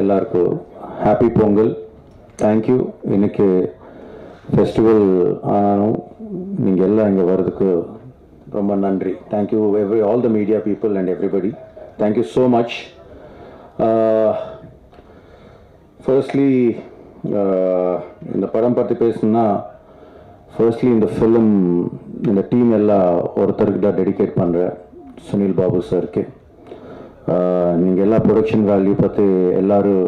எல்லாருக்கும் happy Pongal. Thank you. இன்னைக்கு festival ஆனாலும் நீங்கள் எல்லாம் இங்கே வர்றதுக்கு ரொம்ப நன்றி. Thank you all the media people and everybody. Thank you so much. Firstly இந்த படம் பற்றி பேசணுன்னா, ஃபர்ஸ்ட்லி இந்த ஃபிலிம் இந்த டீம் எல்லாம் ஒருத்தருக்கு தான் டெடிகேட் பண்ணுறேன், சுனில் பாபு சாருக்கு. நீங்கள் எல்லா ப்ரொடக்ஷன் வேல்யூ பற்றி எல்லோரும்,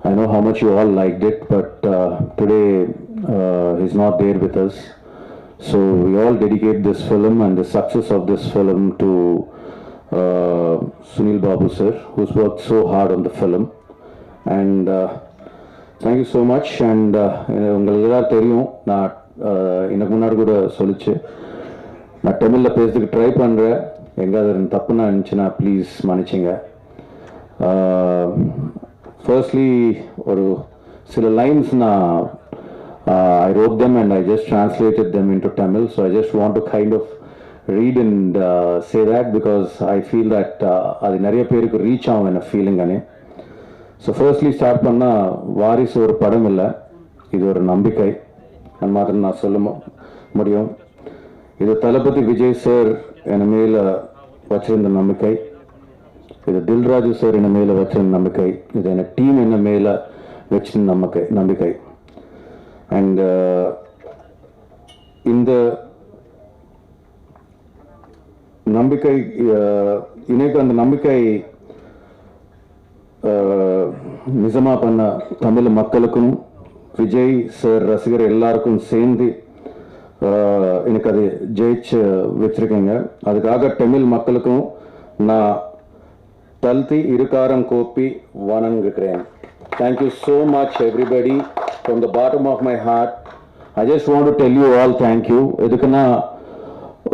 I know how much you all liked it, but today he's not there with us. So we all dedicate this film and the success of this film to Sunil Babu sir, who's worked so hard on the film. And thank you so much. And உங்களுக்கு எல்லாம் தெரியும், நான் எனக்கு முன்னாடி கூட சொல்லிச்சு, நான் தமிழில் பேசுறதுக்கு ட்ரை பண்ணுறேன். எங்காவது தப்புனா இருந்துச்சுன்னா ப்ளீஸ் மன்னிச்சிங்க. ஃபர்ஸ்ட்லி ஒரு சில லைன்ஸ் நான் I wrote them and I just translated them into Tamil, so I just want to kind of read and say that because I feel that அது நிறைய பேருக்கு ரீச் ஆகும் என்ன ஃபீலிங் அனே. ஸோ ஃபர்ஸ்ட்லி ஸ்டார்ட் பண்ணால், வாரிசு ஒரு படம் இல்லை, இது ஒரு நம்பிக்கை அந்த மாதிரி நான் சொல்ல முடியும். இது தளபதி விஜய் சார் என் மேலே வச்சிருந்த நம்பிக்கை, இது தில்ராஜு சார் என்ன மேலே வச்சிருந்த நம்பிக்கை, இது என்ன டீம் என்ன மேலே வச்சிருந்த நம்பிக்கை. அண்ட் இந்த நம்பிக்கை இன்னைக்கு அந்த நம்பிக்கை நிஜமா பண்ண தமிழ் மக்களுக்கும் விஜய் சார் ரசிகர் எல்லாருக்கும் சேர்ந்து எனக்கு அது ஜெயிச்சு வச்சிருக்கேங்க. அதுக்காக தமிழ் மக்களுக்கும் நான் தல்தி இருக்காரம் கோப்பி வணங்குகிறேன். Thank you so much everybody from the bottom of my heart. I just want to tell you all thank you. எதுக்குன்னா,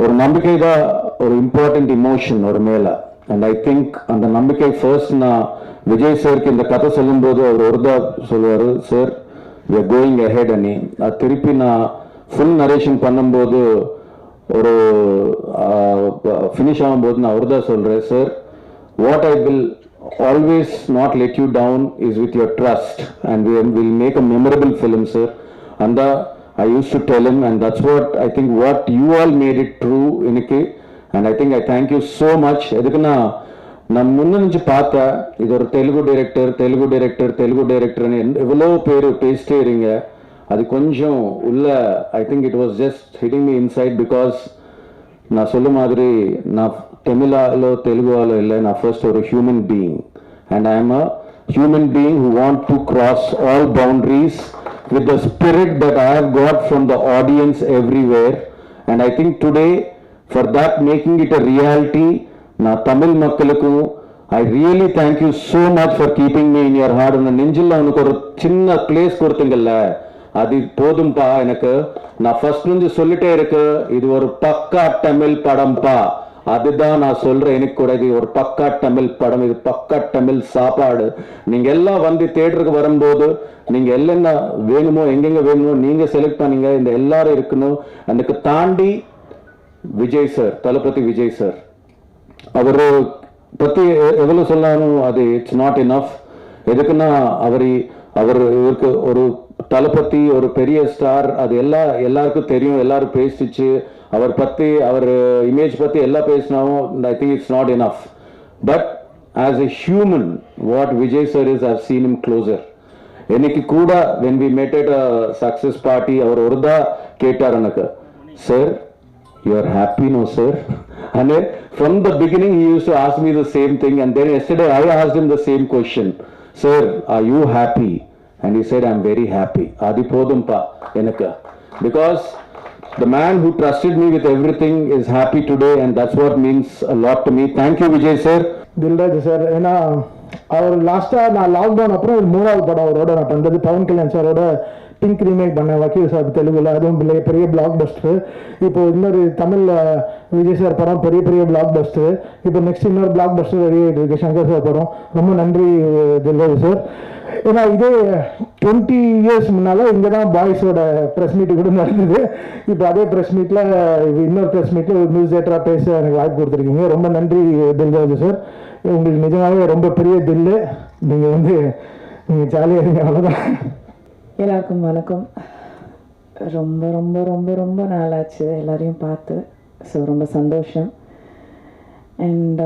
ஒரு நம்பிக்கை தான் ஒரு இம்பார்ட்டன்ட் இமோஷன் ஒரு மேலே. அண்ட் ஐ திங்க் அந்த நம்பிக்கை ஃபர்ஸ்ட் நான் விஜய் சாருக்கு இந்த கதை சொல்லும்போது அவர் ஒருதா சொல்லுவார், sir we are going ahead any. அது திருப்பி நான் ஃபுல் நரேஷன் பண்ணும்போது ஒரு ஃபினிஷ் ஆகும்போது நான் அவர் தான் சொல்கிறேன், sir what I will always not let you down is with your trust, and we will make a memorable film, sir. And I used to tell him, and that's what I think what you all made it true inike. And I think I thank you so much. edukuna நான் முன்ன நினைச்சு பார்த்தா, இது ஒரு Telugu director எவ்வளோ பேர் பேசிட்டே இருங்க, அது கொஞ்சம் உள்ள I think it was just hitting me inside. Because நான் சொல்ல மாதிரி நான் தமிழாலோ தெலுங்குவாலோ இல்லை, நான் ஃபர்ஸ்ட் ஒரு human being. And I am a human being who want to cross all boundaries with the spirit that I have got from the audience everywhere. And I think today, for that making it a reality, நான் தமிழ் மக்களுக்கும் I really thank you so much for keeping me in your heart. அந்த நெஞ்சில் உனக்கு ஒரு சின்ன place கொடுத்தீங்கல்ல, அது போதும்பா எனக்கு. நான் ஃபர்ஸ்ட் இருந்து சொல்லிட்டே இருக்கு, இது ஒரு பக்கா தமிழ் படம்பா. அதுதான் நான் சொல்றேன். எனக்கு கூட இது ஒரு பக்கா தமிழ் படம், இது பக்கா தமிழ் சாப்பாடு. நீங்க எல்லாம் வந்து தியேட்டருக்கு வரும்போது நீங்க என்னென்ன வேணுமோ, எங்கெங்க வேணுமோ நீங்க செலக்ட் பண்ணீங்க. இந்த எல்லாரும் இருக்கணும். அதுக்கு தாண்டி விஜய் சார், தளபதி விஜய் சார், அவரு பத்தி எவ்வளவு சொன்னாலும் அது இட்ஸ் நாட் இனஃப். எதுக்குன்னா அவருக்கு ஒரு தளபதி ஒரு பெரிய ஸ்டார், அது எல்லாருக்கும் தெரியும், எல்லாரும் பேசிச்சு. அவர் பத்தி அவர் இமேஜ் பத்தி எல்லாம் பேசினாலும் I think it's not enough. But as a human what Vijay sir is, I've seen him closer. இன்னைக்கு கூட when we met at a success party, அவர் ஒருதா கேட்டார் எனக்கு, sir you are happy no sir? And from the beginning he used to ask me the same thing, and then yesterday I asked him the same question, sir are you happy? And he said I'm very happy. adi podumpa enakku, because the man who trusted me with everything is happy today, and that's what means a lot to me. Thank you Vijay sir. Dilraj sir, ஏன்னா அவர் லாஸ்ட்டாக நான் lockdown அப்புறம் ஒரு 3வது படம் அவரோட நான் பண்ணுறது பவன் கல்யாண் சாரோட பிங்க் ரீமேக் பண்ணேன், வக்கீல் சார் தெலுங்குல. அதுவும் பெரிய பிளாக் பஸ்டர். இப்போ இன்னொரு தமிழில் விஜய் சார் படம் பெரிய பிளாக் பஸ்டர். இப்போ நெக்ஸ்ட் இன்னொரு பிளாக் பஸ்டர் ரெடி ஆகிட்டு இருக்கு, சங்கர் சார் படம். ரொம்ப நன்றி தில்ராஜ் சார். ஏன்னா இதே 20 இயர்ஸ் முன்னால் இங்கே தான் பாய்ஸோட ப்ரெஸ் மீட்டு கூட நடந்தது. இப்போ அதே ப்ரெஸ் மீட்டில் இன்னொரு ப்ரெஸ் மீட்டில் ஒரு நியூஸ் தேட்டராக பேச எனக்கு வாய்ப்பு கொடுத்துருக்கீங்க. ரொம்ப நன்றி தில்ராஜ் சார். உங்களுக்கு நிஜமாகவே ரொம்ப பெரிய தில்லு. நீங்கள் ஜாலியாக இருங்க, அவ்வளோதான். எல்லாருக்கும் வணக்கம். ரொம்ப ரொம்ப ரொம்ப ரொம்ப நாளாச்சு எல்லாரையும் பார்த்து. ஸோ ரொம்ப சந்தோஷம். அண்ட்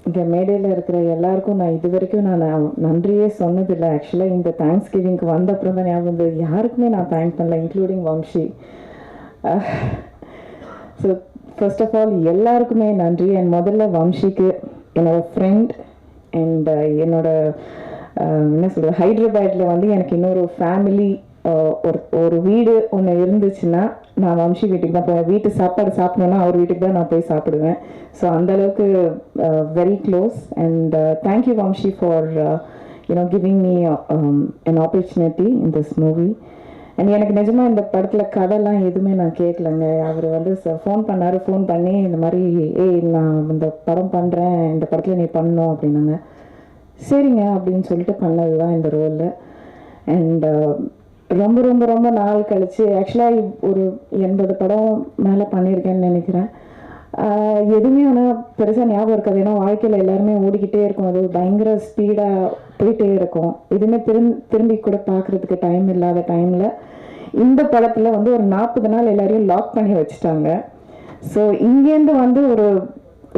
இங்கே மேடையில் இருக்கிற எல்லாருக்கும் நான் இது வரைக்கும் நான் நன்றியே சொன்னதில்லை. ஆக்சுவலாக இந்த தேங்க்ஸ் கிவிங்க்கு வந்த அப்புறம் தான் ஞாபகம் வந்து யாருக்குமே நான் தேங்க் பண்ணல, including Vamshi. So first of all எல்லாருக்குமே நன்றி. அண்ட் முதல்ல வம்ஷிக்கு, என்னோடய ஃப்ரெண்ட் அண்ட் என்னோட என்ன சொல்கிறது, ஹைதராபாத்தில் வந்து எனக்கு இன்னொரு ஃபேமிலி ஒரு வீடு ஒன்று இருந்துச்சுன்னா நான் வம்ஷி வீட்டுக்கு தான் போவேன். வீட்டு சாப்பாடு சாப்பிடணுன்னா அவர் வீட்டுக்கு தான் நான் போய் சாப்பிடுவேன். ஸோ அந்தளவுக்கு very close. And thank you Vamshi for giving me an opportunity in this movie. And எனக்கு நிஜமாக இந்த படத்தில் கதைலாம் எதுவுமே நான் கேட்கலங்க. அவர் வந்து ஃபோன் பண்ணி இந்த மாதிரி நான் இந்த படம் பண்ணுறேன், இந்த படத்தில் நீ பண்ணணும் அப்படின்னாங்க. சரிங்க அப்படின்னு சொல்லிட்டு பண்ணது தான் இந்த ரோலில். அண்ட் ரொம்ப ரொம்ப ரொம்ப நாள் கழித்து, ஆக்சுவலாக ஒரு 80 படம் மேலே பண்ணியிருக்கேன்னு நினைக்கிறேன். எதுவுமே ஆனால் பெருசாக ஞாபகம் இருக்காது. ஏன்னா வாழ்க்கையில் எல்லாருமே ஓடிக்கிட்டே இருக்கும், அது பயங்கர ஸ்பீடாக போயிட்டே இருக்கும். எதுவுமே திரும்பி கூட பார்க்குறதுக்கு டைம் இல்லாத டைமில் இந்த படத்தில் வந்து ஒரு 40 நாள் எல்லாரையும் லாக் பண்ணி வச்சுட்டாங்க. ஸோ இங்கேருந்து வந்து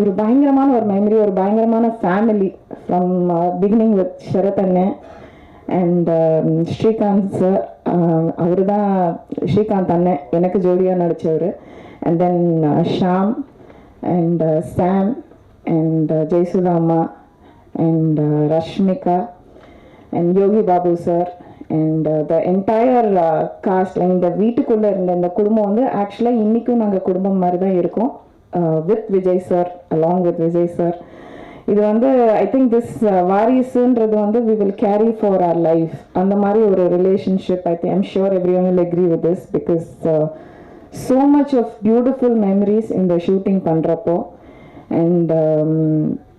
ஒரு பயங்கரமான ஒரு மெமரி, ஒரு பயங்கரமான family from beginning with Sharath அண்ணன் அண்ட் ஸ்ரீகாந்த் சார். அவர் தான் ஸ்ரீகாந்த் அண்ணன் எனக்கு ஜோடியாக நடித்தவர். And then Shaam and Sam and Jayasudha அம்மா and Rashmika and Yogi Babu sir and the entire cast. இந்த வீட்டுக்குள்ளே இருந்த இந்த குடும்பம் வந்து ஆக்சுவலாக இன்றைக்கும் நாங்கள் குடும்பம் மாதிரி தான் இருக்கோம், with Vijay sir, along with Vijay sir. இது வந்து ஐ திங்க் திஸ் வாரிசுன்றது வந்து we will carry for our life. அந்த மாதிரி ஒரு relationship I'm sure everyone will agree with this, because so much of beautiful memories இந்த ஷூட்டிங் பண்ணுறப்போ. And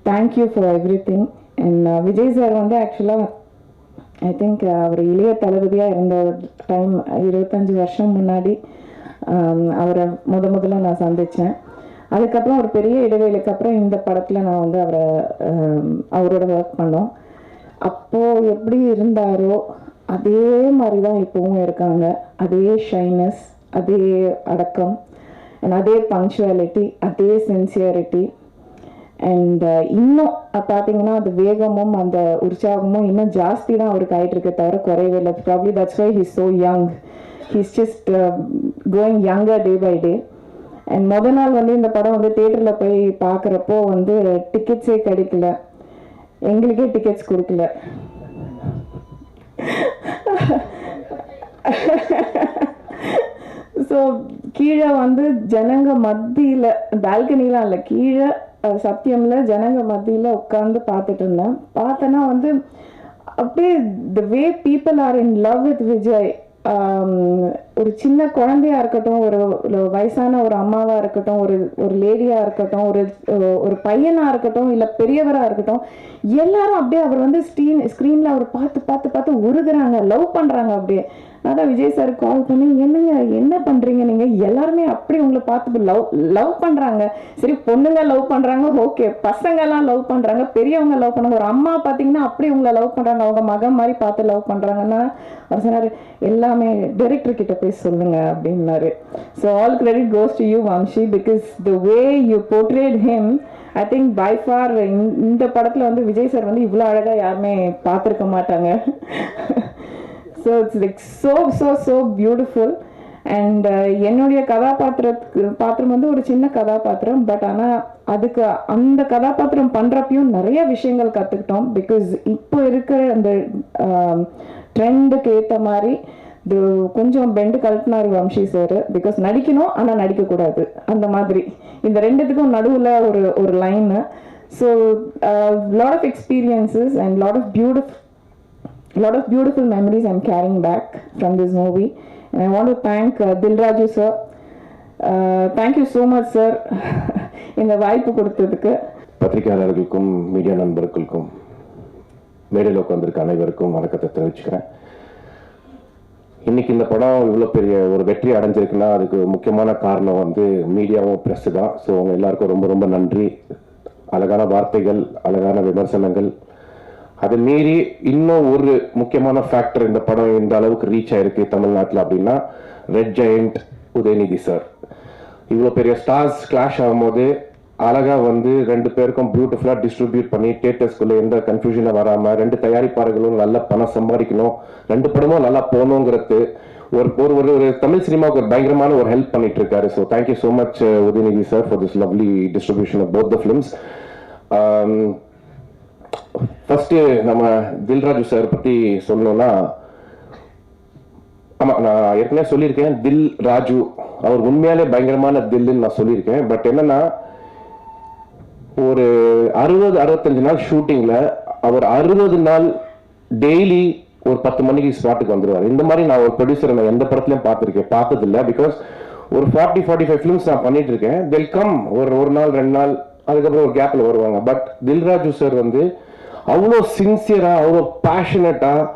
thank you for everything. And Vijay sir வந்து ஆக்சுவலாக ஐ திங்க் அவர் இளைய தளபதியாக இருந்த டைம் 25 வருஷம் முன்னாடி அவரை முதல்ல நான் சந்தித்தேன். அதுக்கப்புறம் ஒரு பெரிய இடைவேளைக்கு அப்புறம் இந்த படத்தில் நான் வந்து அவரோட ஒர்க் பண்ணோம். அப்போது எப்படி இருந்தாரோ அதே மாதிரி தான் இப்போவும் இருக்காங்க. அதே ஷைனஸ், அதே அடக்கம், அண்ட் அதே பங்க்சுவாலிட்டி, அதே சின்சியரிட்டி. அண்ட் இன்னும் பார்த்தீங்கன்னா அந்த வேகமும் அந்த உற்சாகமும் இன்னும் ஜாஸ்தி தான் அவருக்கு ஆகிட்டு இருக்க தவிர குறைவே இல்லை. Probably that's why he's so young. He's just going younger day by day. And முதல் நாள் வந்து இந்த படம் வந்து தியேட்டரில் போய் பார்க்குறப்போ வந்து டிக்கெட்ஸே கிடைக்கல, எங்களுக்கே டிக்கெட்ஸ் கொடுக்கல. ஸோ கீழே வந்து ஜனங்க மத்தியில், பால்கனிலாம் இல்லை, கீழே சத்தியமில் ஜனங்க மத்தியில் உட்காந்து பார்த்துட்டு இருந்தேன். பார்த்தேன்னா வந்து அப்படியே the way people are in love with Vijay. ஒரு சின்ன குழந்தையா இருக்கட்டும், ஒரு வயசான ஒரு அம்மாவாக இருக்கட்டும், ஒரு லேடியாக இருக்கட்டும், ஒரு பையனாக இருக்கட்டும், இல்லை பெரியவராக இருக்கட்டும், எல்லாரும் அப்படியே அவர் வந்து ஸ்க்ரீனில் அவர் பார்த்து உருகுறாங்க, லவ் பண்ணுறாங்க. அப்படியே அதான் விஜய் சார் கால் பண்ணி, என்ன பண்ணுறீங்க நீங்கள், எல்லாருமே அப்படி உங்களை பார்த்து லவ் பண்ணுறாங்க. சரி, பொண்ணுங்க லவ் பண்ணுறாங்க, ஓகே, பசங்கள்லாம் லவ் பண்ணுறாங்க, பெரியவங்க லவ் பண்ணுறாங்க, ஒரு அம்மா பார்த்தீங்கன்னா அப்படி உங்களை லவ் பண்ணுறாங்க, அவங்க மகன் மாதிரி பார்த்து லவ் பண்ணுறாங்கன்னா அவர் சொன்னார், எல்லாமே டைரக்டர் கிட்ட போய் சொல்லுங்க அப்படின்னாரு. So all credit goes to you Vamshi, because the way you portrayed him, I think by far இந்த படத்தில் வந்து விஜய் சார் வந்து இவ்வளோ அழகாக யாருமே பார்த்துருக்க மாட்டாங்க. So it's like so beautiful. And என்னுடைய பாத்திரம் வந்து ஒரு சின்ன கதாபாத்திரம். பட் ஆனால் அந்த கதாபாத்திரம் பண்ணுறப்பையும் நிறைய விஷயங்கள் கற்றுக்கிட்டோம். பிகாஸ் இப்போ இருக்கிற அந்த ட்ரெண்டுக்கு ஏற்ற மாதிரி கொஞ்சம் பெண்டு கழட்டினார் வம்ஷி சார். பிகாஸ் நடிக்கணும் ஆனால் நடிக்கக்கூடாது, அந்த மாதிரி இந்த ரெண்டுத்துக்கும் நடுவில் ஒரு line. So lot of experiences and lot of beautiful memories I'm carrying back from this movie. And I want to thank Dilraju sir. Thank you so much sir. இந்த வாய்ப்பு கொடுத்ததுக்கு. பத்திரிகையாளர்களுக்கும் மீடியா நண்பர்களுக்கும் மேடையில் உட்கார்ந்திருக்க அனைவருக்கும் வணக்கத்தை தெரிவிச்சுக்கிறேன். இன்னைக்கு இந்த படம் இவ்வளோ பெரிய ஒரு வெற்றி அடைஞ்சிருக்குன்னா அதுக்கு முக்கியமான காரணம் வந்து மீடியாவும் ப்ரெஸ்ஸு தான். ஸோ அவங்க எல்லாருக்கும் ரொம்ப ரொம்ப நன்றி. அழகான வார்த்தைகள், அழகான விமர்சனங்கள். அதை மீறி இன்னும் ஒரு முக்கியமான ஃபேக்டர் இந்த படம் இந்த அளவுக்கு ரீச் ஆயிருக்கு தமிழ்நாட்டில் அப்படின்னா ரெட் ஜெயண்ட் உதயநிதி சார். இவ்வளோ பெரிய ஸ்டார்ஸ் கிளாஷ் ஆகும்போது அழகா வந்து ரெண்டு பேருக்கும் பியூட்டிஃபுல்லாக டிஸ்ட்ரிபியூட் பண்ணி தியேட்டர்ஸ்குள்ள எந்த கன்ஃபியூஷனும் வராமல் ரெண்டு தயாரிப்பாளர்களும் நல்ல பணம் சம்பாதிக்கணும், ரெண்டு படமும் நல்லா போகணுங்கிறது ஒரு ஒரு ஒரு தமிழ் சினிமாவுக்கு ஒரு பயங்கரமான ஒரு ஹெல்ப் பண்ணிட்டு இருக்காரு. So thank you so much Udhayanidhi sir for this lovely distribution of both the films. First நம்ம தில்ராஜு சார் பற்றி சொல்லணும்னா, ஆமாம் நான் ஏற்கனவே சொல்லியிருக்கேன், தில் ராஜு அவர் உண்மையாலே பயங்கரமான தில்லுன்னு நான் சொல்லியிருக்கேன். பட் என்னன்னா ஒரு 60-65 நாள் ஷூட்டிங்கில் அவர் 60 நாள் டெய்லி ஒரு 10 மணிக்கு ஸ்பாட்டுக்கு வந்துடுவார். இந்த மாதிரி நான் ஒரு ப்ரொடியூசரை நான் எந்த படத்துலையும் பார்த்ததில்லை. பிகாஸ் ஒரு 40-45 ஃபிலிம்ஸ் நான் பண்ணிட்டு இருக்கேன். வெல்கம் ஒரு நாள் 2 நாள் அதுக்கப்புறம் ஒரு கேப்பில் வருவாங்க. பட் தில்ராஜு சார் வந்து அவ்வளோ சின்சியராக, அவ்வளோ பேஷனட்டாக,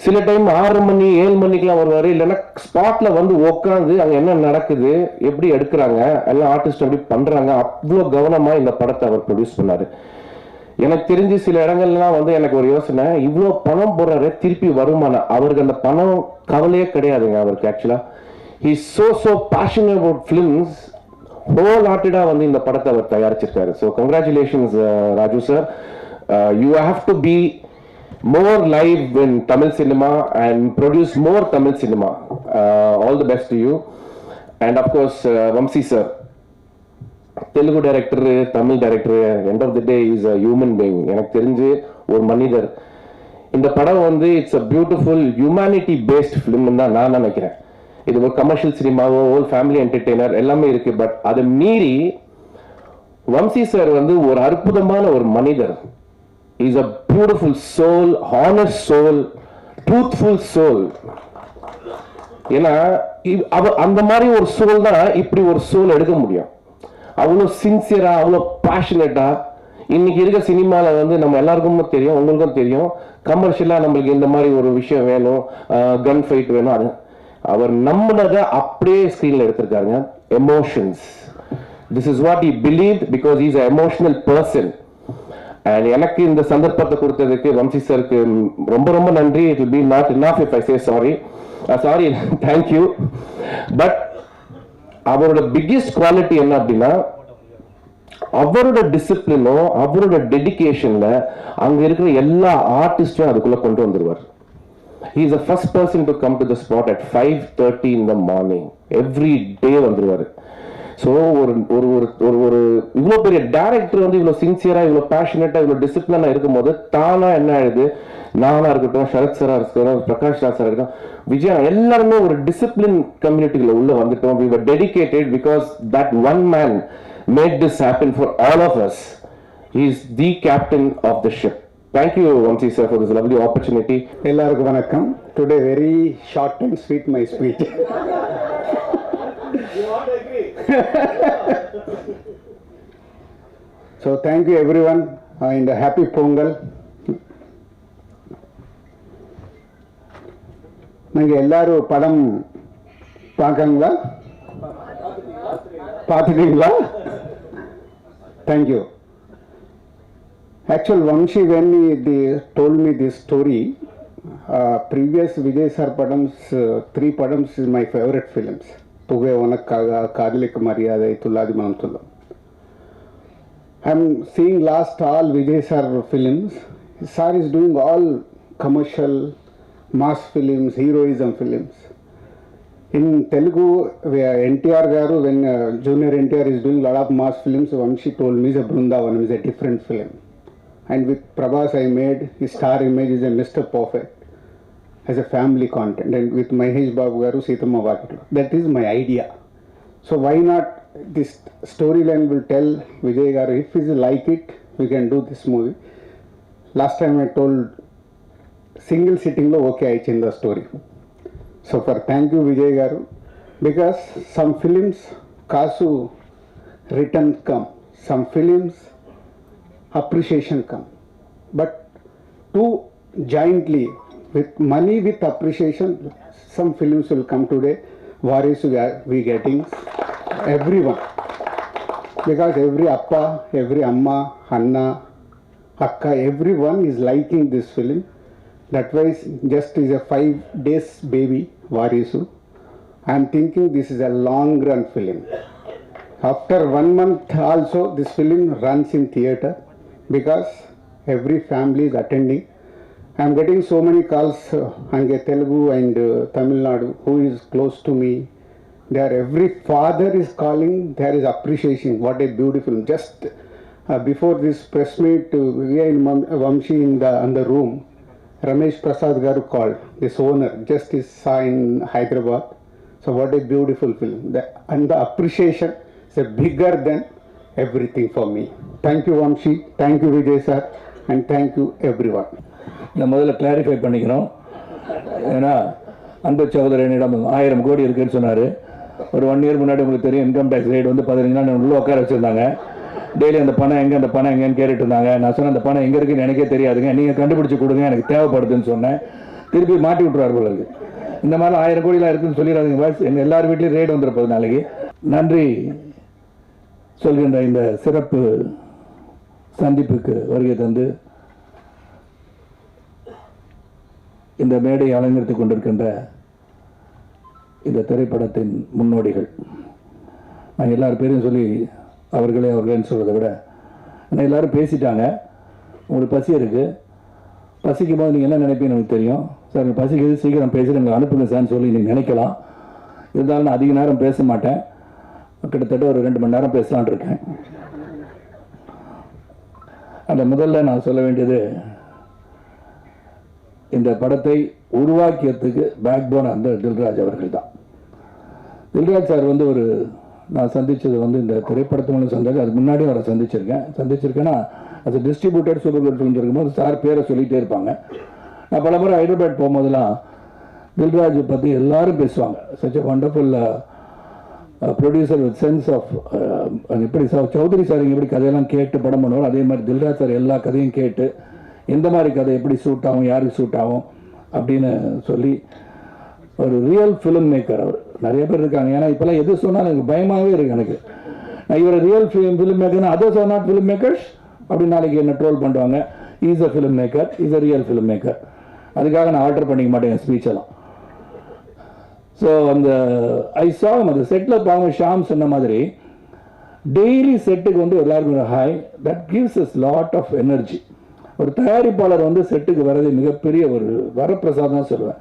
சில டைம் 6 மணி 7 மணிக்கெலாம் வருவார். இல்லைன்னா ஸ்பாட்டில் வந்து உட்காந்து அங்கே என்ன நடக்குது, எப்படி எடுக்கிறாங்க, எல்லாம் ஆர்டிஸ்ட் எப்படி பண்ணுறாங்க, அவ்வளோ கவனமாக இந்த படத்தை அவர் ப்ரொடியூஸ் பண்ணார். எனக்கு தெரிஞ்சு சில இடங்கள்லாம் வந்து எனக்கு ஒரு யோசனை, இவ்வளோ பணம் போடுறாரு திருப்பி வருமான, அவருக்கு அந்த பணம் கவலையே கிடையாதுங்க அவருக்கு. ஆக்சுவலாக he so passionate about films, whole ஹார்ட்டடாக வந்து இந்த படத்தை அவர் தயாரிச்சிருக்காரு. So congratulations Raju sir. You have to be more live in Tamil cinema and produce more Tamil cinema. All the best to you. And of course, Vamsi sir, Telugu director, Tamil director, end of the day is a human being. எனக்கு தெரிஞ்சு ஒரு மனிதர். இந்த படம் வந்து it's a beautiful humanity based film தான் நான் நினைக்கிறேன். இது ஒரு கமர்ஷியல் சினிமாவோ ஒரு ஃபேமிலி என்டர்டெய்னர் எல்லாமே இருக்கு. பட் அதை மீறி வம்சி சார் வந்து ஒரு அற்புதமான ஒரு மனிதர். He's a beautiful soul, honest soul, truthful soul. ஏன்னா அந்த மாதிரி ஒரு சோல் தான் இப்படி ஒரு சோல் எடுக்க முடியும். அவ்வளோ சின்சியரா, அவ்வளோ பேஷனட்டா. இன்னைக்கு இருக்க சினிமாவில் வந்து நம்ம எல்லாருக்கும் தெரியும், உங்களுக்கும் தெரியும், கமர்ஷியலாக நம்மளுக்கு இந்த மாதிரி ஒரு விஷயம் வேணும், கன் ஃபைட் வேணும். அது அவர் நம்மளதை அப்படியே ஸ்க்ரீனில் எடுத்திருக்காருங்க. Emotions, this is what he believed because he is a emotional person. And எனக்கு இந்த சந்தர்ப்பத்தை கொடுத்ததுக்கு வம்சி சாருக்கு ரொம்ப ரொம்ப நன்றி. It will be not enough if I say sorry. Thank you. But அவரோட பிக்கெஸ்ட் குவாலிட்டி என்ன அப்படின்னா, அவரோட டிசிப்ளினோ அவரோட டெடிகேஷன்ல அங்க இருக்கிற எல்லா ஆர்டிஸ்டும் அதுக்குள்ள கொண்டு வந்துருவார். He is the first person to come to the spot at 5:30 in the morning. Every day வந்துருவாரு. ஸோ ஒரு ஒரு ஒரு ஒரு இவ்வளோ பெரிய டேரக்டர் வந்து இவ்வளோ சின்சியராக, இவ்வளோ பேஷனட்டாக, இவ்வளோ டிசிப்ளினாக இருக்கும்போது தானாக என்ன ஆயிடுது, நானா இருக்கட்டும், சரத் சாரா இருக்கட்டும், பிரகாஷ் ராஜ் சார் இருக்கட்டும், விஜயா, எல்லாருமே ஒரு டிசிப்ளின் கம்யூனிட்டியில் உள்ள வந்துட்டோம். We were dedicated because that one man made this happen for all of us. He is the captain of the ship. Thank you, Vamsi sir, for this lovely opportunity. எல்லாருக்கும் வணக்கம். Today very short and sweet my speech. So thank you everyone and happy Pongal. நீங்க எல்லாரும் படம் பார்க்கங்களா? பார்த்துட்டீங்களா? Thank you. Actually, Vamshi, when he told me this story, previous Vijay sir padams, 3 padams is my favorite films. Puge Onakkaga, Kaadalik Mariyadai, Thulladi Manam Thullam. I'm seeing last all Vijay sir films. Sir is doing all commercial, mass films, heroism films. In Telugu, NTR garu, when Junior NTR is doing a lot of mass films, Vamshi told me is a Brindavanam, is a different film. And with Prabhas I made, his star image is a Mr. Perfect as a family content. And with Mahesh Babu garu, Seethamma Vakitlu. That is my idea. So why not this storyline will tell Vijay garu, if he like it, we can do this movie. Last time I told single sitting lo okay I change the story. So for thank you Vijay garu, because some films kasu return come, some films appreciation come, but two jointly with money with appreciation, some films will come today. Varis we getting everyone. because every appa, every amma, Anna, Akka, everyone is liking this film. That wise, just is a 5 days baby, Varisu. I am thinking this is a long run film. After 1 month also, this film runs in theater because every family is attending. I am getting so many calls on Telugu and Tamil Nadu, who is close to me. There, every father is calling. There is appreciation. What a beautiful! Just before this press meet, we are in Vamshi in the room. Ramesh Prasad Garu called, this owner, just is saw in Hyderabad. So what a beautiful film. And the appreciation is bigger than everything for me. Thank you Vamshi, thank you Vijay sir, and thank you everyone. நான் முதல்ல clarify பண்ணிக்கணும். ஏன்னா அன்பு சகோதரனிடம் 1000 கோடி இருக்குன்னு சொன்னார். ஒரு 1 year முன்னாடி உங்களுக்கு தெரியும் இன்கம் டேக்ஸ் ரேட் வந்து 15 நாள் உள்ள உட்கார வச்சுருந்தாங்க. டெய்லி அந்த பணம் எங்கேன்னு கேட்டுட்டு இருந்தாங்க. நான் சொன்னேன் அந்த பணம் எங்கே இருக்குன்னு எனக்கே தெரியாதுங்க, நீங்கள் கண்டுபிடிச்சி கொடுங்க, எனக்கு தேவைப்படுதுன்னு சொன்னேன். திருப்பி மாட்டி விட்டுருவார் போல இருக்கு. இந்த மாதிரி 1000 கோடிலாம் இருக்குன்னு சொல்லிடாதீங்க பாஸ், எங்கள் எல்லார் வீட்லேயும் ரேட் வந்துருப்பது நாளைக்கு. நன்றி சொல்கின்ற இந்த சிறப்பு சந்திப்புக்கு வருகை தந்து இந்த மேடை அலங்கரித்துக் கொண்டிருக்கின்ற இந்த திரைப்படத்தின் முன்னோடிகள், நான் எல்லார் பேரையும் சொல்லி அவர்களேன்னு சொல்கிறத விட, ஆனால் எல்லோரும் பேசிட்டாங்க. உங்களுக்கு பசி இருக்குது, பசிக்கும் போது நீங்கள் என்ன நினைப்பீங்கன்னு எனக்கு தெரியும். சார் எனக்கு பசிக்குது, சீக்கிரம் பேசி எங்களை அனுப்புங்க சார்னு சொல்லி நீங்கள் நினைக்கலாம். இருந்தாலும் நான் அதிக நேரம் பேச மாட்டேன், கிட்டத்தட்ட ஒரு 2 மணி நேரம் பேசலான் இருக்கேன். அந்த முதல்ல நான் சொல்ல வேண்டியது, இந்த படத்தை உருவாக்கியதுக்கு பேக் போன் அந்த தில்ராஜ் அவர்கள் தான். தில்ராஜ் சார் வந்து நான் சந்தித்தது வந்து இந்த திரைப்படத்து மூலம் சந்திச்சு, அதுக்கு முன்னாடியும் அவரை சந்திச்சிருக்கேன்னா அது டிஸ்ட்ரிபியூட்டர் சூப்பர் குட் ஃபிலிம்ஸ் இருக்கும்போது சார் பேரை சொல்லிகிட்டே இருப்பாங்க. நான் பல முறை ஹைதராபாத் போகும்போதெல்லாம் தில்ராஜ் பற்றி எல்லாரும் பேசுவாங்க. Such a wonderful producer with sense of, எப்படி சௌத்ரி சார் எப்படி கதையெல்லாம் கேட்டு படம் பண்ணுவார், அதே மாதிரி தில்ராஜ் சார் எல்லா கதையும் கேட்டு எந்த மாதிரி கதை எப்படி சூட் ஆகும், யாருக்கு சூட் ஆகும் அப்படின்னு சொல்லி ஒரு ரியல் ஃபிலிம் மேக்கர் அவர். நிறைய பேர் இருக்காங்க, ஏன்னா இப்போல்லாம் எது சொன்னாலும் எனக்கு பயமாகவே இருக்குது எனக்கு. நான் இவர் ரியல் ஃபிலிம் மேக்கர்னா others are not film makers அப்படின்னு நாளைக்கு என்ன ட்ரோல் பண்ணுவாங்க. Is a film maker, is a real film maker. அதுக்காக நான் ஆல்டர் பண்ணிக்க மாட்டேன் என் ஸ்பீச்செல்லாம். ஸோ அந்த அந்த செட்டில் பாவம் ஷாம் சொன்ன மாதிரி டெய்லி செட்டுக்கு வந்து எல்லாருக்கும் ஒரு hi, that gives us lot of energy. ஒரு தயாரிப்பாளர் வந்து செட்டுக்கு வர்றது மிகப்பெரிய ஒரு வரப்பிரசாதம் தான் சொல்லுவேன்.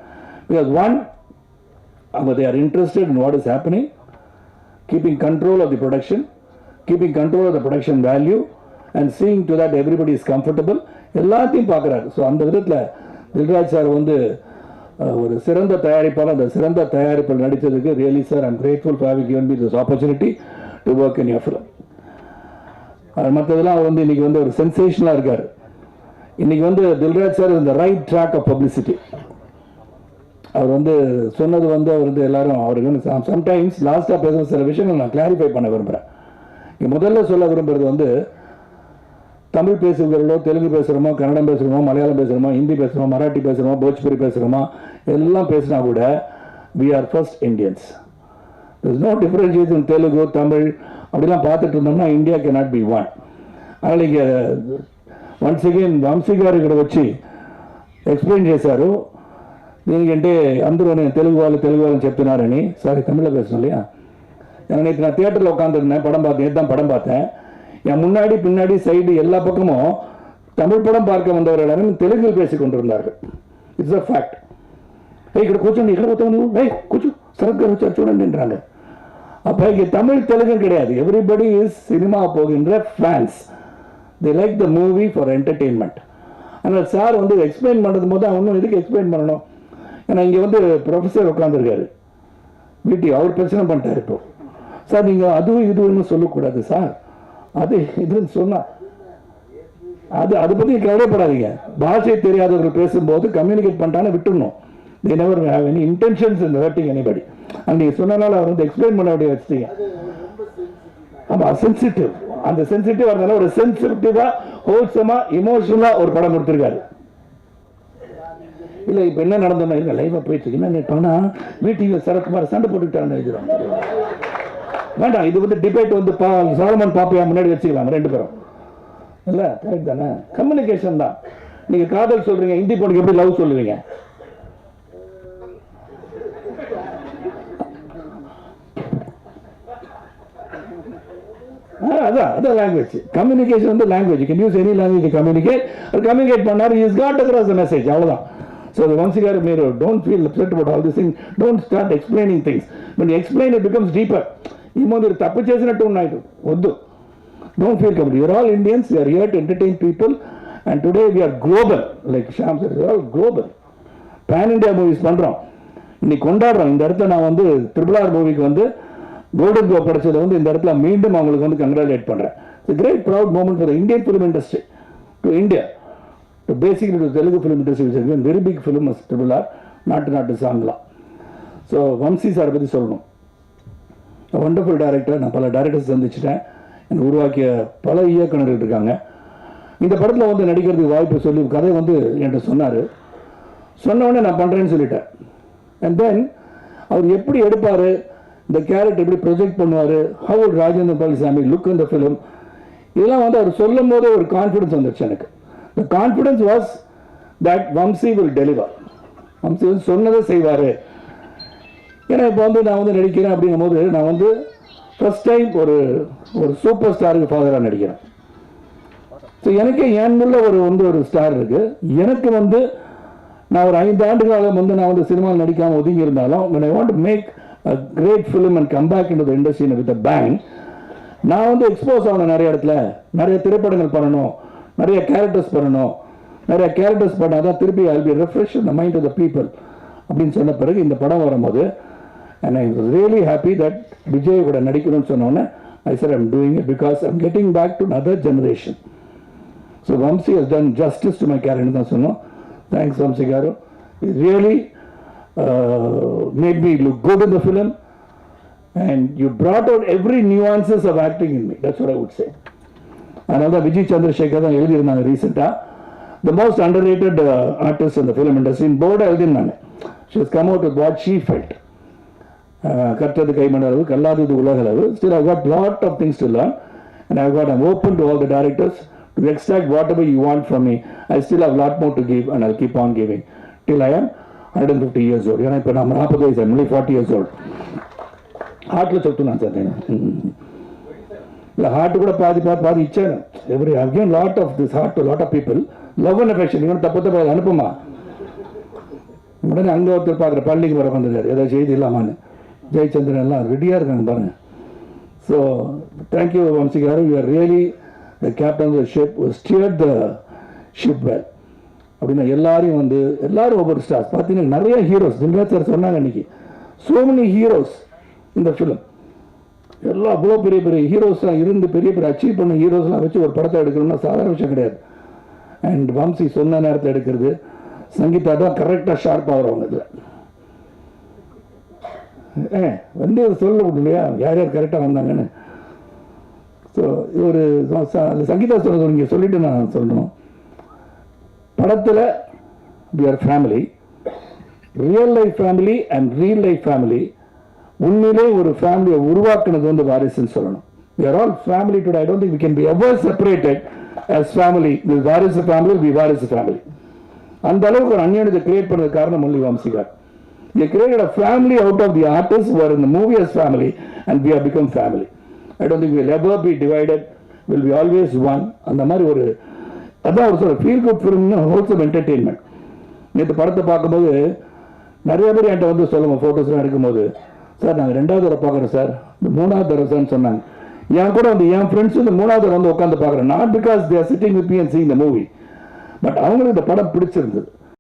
Because one, they are interested in what is happening, keeping control of the production, keeping control of the production value, and seeing to that everybody is comfortable. எல்லாத்தையும் பார்க்குறாரு. ஸோ அந்த விதத்தில் தில்ராஜ் சார் வந்து ஒரு சிறந்த தயாரிப்பாளர். அந்த சிறந்த தயாரிப்பில் நடித்ததுக்கு really sir I'm grateful for having given me this opportunity to work in your film. மற்றதெல்லாம் அவர் வந்து இன்னைக்கு வந்து ஒரு சென்சேஷனாக இருக்கார். இன்னைக்கு வந்து தில்ராஜ் சார் இந்த ரைட் ட்ராக் ஆஃப் பப்ளிசிட்டி. அவர் வந்து சொன்னது வந்து அவர் வந்து எல்லாரும் அவருக்கு வந்து சம்டைம்ஸ் லாஸ்ட்டாக பேசுகிற சில விஷயங்கள் நான் கிளாரிஃபை பண்ண விரும்புகிறேன். இங்கே முதல்ல சொல்ல விரும்புகிறது வந்து, தமிழ் பேசுகிறவர்களோ, தெலுங்கு பேசுகிறோமோ, கன்னடம் பேசுகிறோமோ, மலையாளம் பேசுகிறோமோ, ஹிந்தி பேசுகிறோமோ, மராட்டி பேசுகிறோமோ, போஜ்புரி பேசுகிறோமோ, எல்லாம் பேசினா கூட we are first Indians. there is no differentiation in Telugu, Tamil அப்படிலாம் பார்த்துட்டு இருந்தோம்னா இந்தியா cannot be one. அதனால் இங்கே once again వంశీగారు వచ్చి ఎక్స్ప్లెయిన్ చేశారు. దీనికంటే అందరూ నేను తెలుగు వాళ్ళని చెప్తున్నారని. సారీ தமிழில் பேசணும் இல்லையா? நேற்று நான் தியேட்டரில் உட்காந்துருந்தேன், படம் பார்த்தேன். என் முன்னாடி பின்னாடி சைடு எல்லா பக்கமும் தமிழ் படம் பார்க்க வந்தவர் எல்லாரும் தெலுங்கில் பேசி கொண்டிருந்தார்கள். It's a fact. ఇక్కడ కూర్చోండి, ఇక్కడ పోతావు నువ్వు, కూర్చో సరగ్గా వచ్చారు చూడండిன்றாங்க. அப்போ இங்கே தமிழ் தெலுங்கு கிடையாது. எவ்ரிபடி இஸ் சினிமா போகின்ற fans. they like the movie for entertainment. ஆனால் சார் வந்து எக்ஸ்பிளைன் பண்ணுறது போது அவனும் எதுக்கு எக்ஸ்பிளைன் பண்ணணும்? ஏன்னா இங்கே வந்து ப்ரொஃபஸர் உட்காந்துருக்காரு, அவர் பிரச்சனை பண்ணிட்டார். இப்போ சார் நீங்கள் அதுவும் இதுன்னு சொல்லக்கூடாது சார், அது இதுன்னு சொன்னால் அதை பற்றி கவலைப்படாதீங்க. பாஷை தெரியாதவர்கள் பேசும்போது கம்யூனிகேட் பண்ணிட்டான்னு விட்டுடணும். they never have any intentions in hurting anybody. நீங்கள் சொன்னனால அவர் வந்து எக்ஸ்பிளைன் பண்ண வேண்டிய வச்சுட்டீங்க. ஆமாம், சென்சிட்டிவ். அந்த சென்சிட்டிவ் அதனால ஒரு சென்சிட்டிவா ஹோல்சமா இமோஷனலா ஒரு படம் கொடுத்துருக்காரு. இல்லை இப்போ என்ன நடந்தோம்னா இல்லை லைவாக போயிட்டு இருக்கு. என்ன பண்ணா வீட்டில் சரத்குமார் சண்டை போட்டுக்கிட்டான்னு எழுதுறாங்க. வேண்டாம், இது வந்து டிபேட் வந்து சாலமன் பாப்பையா முன்னாடி வச்சுக்கலாம் ரெண்டு பேரும். இல்லை கரெக்ட் தானே? கம்யூனிகேஷன் தான். நீங்க காதல் சொல்றீங்க, ஹிந்தி பொண்ணுக்கு எப்படி லவ் சொல்லுவீங்க? அதான் லாங்குவேஜ். கம்யூனிகேஷன் வந்து language. Can use any language to communicate. Communicate பண்ணாரு, is got across the message, அவ்வளவுதான். So the Vamsi Garu, don't feel upset about all these things. Don't start explaining things. When you explain, it becomes deeper. Don't feel comfortable. You are all Indians. We are here to entertain people. And today we are global. Like Shyam said, we are all global. Pan India movies பண்றோம். இன்னைக்கு கொண்டாடுறோம். இந்த இடத்துல நான் வந்து RRR மூவிக்கு வந்து golden Globe கிடைச்சது வந்து இந்த இடத்துல மீண்டும் அவங்களுக்கு வந்து கங்க்ராச்சுலேட் பண்றேன். It's a great proud moment for the Indian film industry to India. So basically the Telugu film industry is a very big film as RRR, நாட்டு சாங்லாம். ஸோ வம்சி சார் பற்றி சொல்லணும். Wonderful director. நான் பல டைரக்டர்ஸ் சந்திச்சிட்டேன். எனக்கு உருவாக்கிய பல இயக்குநர்கள் இருக்காங்க. இந்த படத்தில் வந்து நடிக்கிறதுக்கு வாய்ப்பு சொல்லி கதை வந்து என்கிட்ட சொன்னார். சொன்ன உடனே நான் பண்ணுறேன்னு சொல்லிட்டேன். அண்ட் தென் அவர் எப்படி எடுப்பார், இந்த கேரக்டர் எப்படி ப்ரொஜெக்ட் பண்ணுவார், ஹவு ராஜேந்திர பழனிசாமி லுக் இந்த ஃபிலிம், இதெல்லாம் வந்து அவர் சொல்லும் போது ஒரு கான்ஃபிடன்ஸ் வந்துருச்சு எனக்கு. The confidence was that Vamsi will deliver. Vamsi வந்து சொன்னதை செய்வார். ஏன்னா இப்போ வந்து நான் வந்து நடிக்கிறேன் அப்படிங்கும் போது நான் வந்து ஃபர்ஸ்ட் டைம் ஒரு சூப்பர் ஸ்டாருக்கு ஃபாதராக நடிக்கிறேன். ஸோ எனக்கு ஏன்னுள்ள ஒரு ஸ்டார் இருக்கு. எனக்கு வந்து நான் ஒரு 5 ஆண்டு காலம் வந்து நான் வந்து சினிமாவில் நடிக்காமல் ஒதுங்கி இருந்தாலும் when I want to make a great film and come back into the industry with a bang, நான் வந்து எக்ஸ்போஸ் ஆகணும் நிறைய இடத்துல, நிறைய திரைப்படங்கள் பண்ணணும், நிறைய கேரக்டர்ஸ் பண்ணணும். நிறைய கேரக்டர்ஸ் பண்ணால் தான் திருப்பி I'll be refresh in the mind of the people அப்படின்னு சொன்ன பிறகு இந்த படம் வரும்போது and I was really happy that Vijay கூட நடிக்கணும்னு சொன்னோன்னே I said I'm doing it because I'm getting back to another generation. So Vamsi has done justice to my character தான் சொன்னோம். Thanks Vamsi Garu. It really made me look good in the film and you brought out every nuances of acting in me. That's what I would say. அதனால தான் விஜய் சந்திரசேகர் தான் எழுதியிருந்தாங்க ரீசெண்டாக, the most underrated artist in the film industry. In board எழுதியிருந்தாங்க. She has come out with what she felt. கற்றது கைமண் அளவு, கல்லாதது உலக அளவு. Still I've got lot of things to learn and I'm open to all the directors to extract whatever you want from me. I still have lot more to give and I'll keep on giving till I am 150 years old. ஏன்னா இப்போ நான் 40 வயசு, I'm only 40 years old. ஹார்ட்டில் சொத்து நான் சேர்த்தேன். இல்லை heart கூட பாதி இச்சேன். Every I've given lot of this heart to lot of people. Love and affection. இவன் தப்பு அனுப்புமா உடனே அங்கே ஒருத்தர் பார்க்குற பள்ளிக்கு வர வந்துருக்காரு ஏதாவது செய்தி இல்லாமான்னு. ஜெயச்சந்திரன் எல்லாம் ரெடியாக இருக்காங்க பாருங்க. So thank you Vamsi garu. You are really the captain the ship steered the ship well. அப்படின்னா எல்லாரும் ஒவ்வொரு ஸ்டார்ஸ் பார்த்தீங்கன்னா நிறைய ஹீரோஸ். தில்ராஜ் சார் சொன்னாங்க இன்னைக்கு so many heroes in the film. எல்லாம் அவ்வளோ பெரிய ஹீரோஸ்லாம் இருந்து பெரிய அச்சீவ் பண்ண ஹீரோஸ்லாம் வச்சு ஒரு படத்தை எடுக்கணும்னா சாதாரண விஷயம் கிடையாது. அண்ட் வம்சி சொன்ன நேரத்தில் எடுக்கிறது, சங்கீதா தான் கரெக்டாக ஷார்ப்பாக வருவாங்க இதில். வந்து சொல்ல முடியலையா யார் கரெக்டாக வந்தாங்கன்னு. ஸோ ஒரு சங்கீதா சொல்றது நீங்கள் சொல்லிட்டு நான் சொல்லணும். படத்தில் we are family, real life family and real life family. உண்மையிலே ஒரு ஃபேமிலியை உருவாக்குனது வந்து வாரிசுன்னு சொல்லணும். We are all family today. I don't think we can be ever separated as family. The வாரிசு family will be வாரிசு family. அந்த அளவுக்கு ஒரு அந்நியத்தை கிரியேட் பண்ணது காரணம் only Vamsi Garu. They created a family out of the artists who are in the movie as family and we have become family. I don't think we'll ever be divided. We'll be always one. அந்த மாதிரி அதான் ஒரு feel good ஃபிலிம்னு wholesome entertainment. நேற்று படத்தை பார்க்கும்போது நிறைய பேர் என்கிட்ட வந்து சொல்லுவோம் ஃபோட்டோஸ்லாம் எடுக்கும்போது, சார் நாங்கள் 2வது தடவை பார்க்குறோம் சார், 3வது தடவை சார்னு சொன்னாங்க. என் கூட வந்து என் ஃப்ரெண்ட்ஸ் வந்து 3வது உட்காந்து பார்க்குறேன். Not because they are sitting with me and seeing the movie, but அவங்களுக்கு இந்த படம் பிடிச்சிருந்தது.